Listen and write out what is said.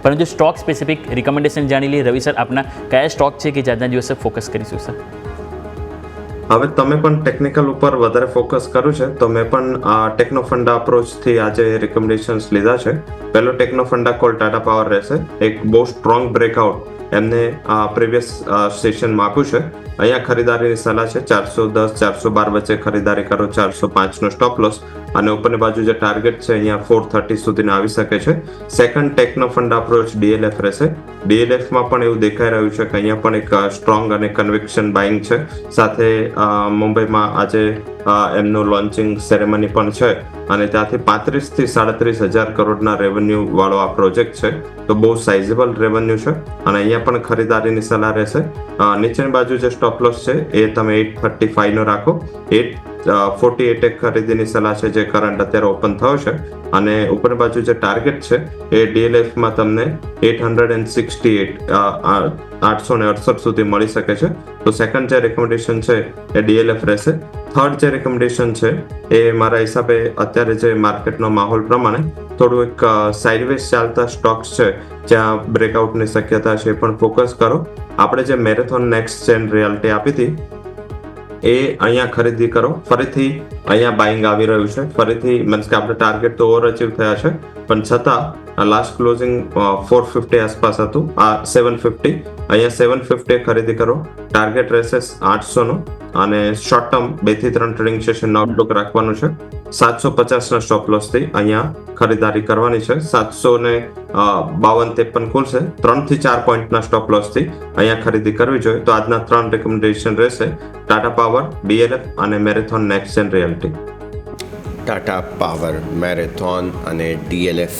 પરંતુ stock specific recommendation જાણી લઈએ. રવિ સર, આપના કયા સ્ટોક છે કે જે આજના દિવસે ફોકસ કરીશું સર? હવે તમે પણ ટેકનિકલ ઉપર વધારે ફોકસ કર્યું છે, તો મેં પણ ટેકનો ફંડા અપ્રોચથી આજે રિકમેન્ડેશન્સ લીધા છે. પહેલો techno funda call Tata power રહેશે. એક બહુ સ્ટ્રોંગ બ્રેકઆઉટ એમને પ્રીવિયસ સેશનમાં આપ્યું છે. અહીંયા ખરીદારીની સલાહ છે. 410 412 વચ્ચે ખરીદારી કરો, 405 સ્ટોપ લોસ, અને ઉપરની બાજુ જે ટાર્ગેટ છે અહીંયા 430 સુધીને આવી શકે છે. Second techno funda approach DLF રહેશે. DLFમાં પણ એવું દેખાઈ રહ્યું છે કે અહીંયા પણ એક સ્ટ્રોંગ અને કન્વિક્શન બાઇંગ છે. સાથે મુંબઈમાં આજે એમનું લોન્ચિંગ સેરેમની પણ છે અને ત્યાંથી 35 થી 37 હજાર કરોડના રેવન્યુ વાળો આ પ્રોજેક્ટ છે. તો બહુ સાઇઝેબલ રેવન્યુ છે અને અહીંયા પણ ખરીદારીની સલાહ રહેશે. નીચેની બાજુ જે સ્ટોપ લોસ છે એ તમે 835 નો રાખો. 848 એક ખરીદીની સલાહ છે જે કરંટ અત્યારે ઓપન થયો છે, અને ઉપરની બાજુ જે ટાર્ગેટ છે એ DLFમાં તમને 868 868 સુધી મળી શકે છે. તો સેકન્ડ જે રેકમેન્ડેશન છે એ DLF રહેશે. થર્ડ જે રેકમેન્ડેશન છે એ મારા હિસાબે અત્યારે જે માર્કેટનો માહોલ પ્રમાણે થોડું એક સાઇડવેઝ ચાલતા સ્ટોક્સ છે જ્યાં બ્રેકઆઉટની શક્યતા છે એ પણ ફોકસ કરો. આપણે જે મેરેથોન નેક્સ્ટ જેન રિયાલિટી આપી હતી એ અહીંયા ખરીદી કરો. ફરીથી અહીંયા બાઇંગ આવી રહ્યું છે. ફરીથી મીન્સ કે આપણે ટાર્ગેટ તો ઓવર અચીવ થયા છે, પણ છતાં લાસ્ટ ક્લોઝિંગ 450 આસપાસ હતું, આ 750. અહીંયા 750 ખરીદી કરો. ટાર્ગેટ રહેશે 800 નો, અને શોર્ટ ટર્મ 2 થી 3 ટ્રેડિંગ સેશન આઉટલુક રાખવાનું છે. 750 ના સ્ટોપ લોસ થી અહીંયા ખરીદારી કરવાની છે. 752-53 ખુલશે. 3 થી 4 પોઈન્ટના સ્ટોપ લોસ થી અહીંયા ખરીદી કરવી જોઈએ. તો આજના 3 રેકમેન્ડેશન રહેશે: ટાટા પાવર, DLF અને મેરેથોન નેક્સ્ટ જેન રિયાલિટી. ટાટા પાવર, મેરેથોન અને DLF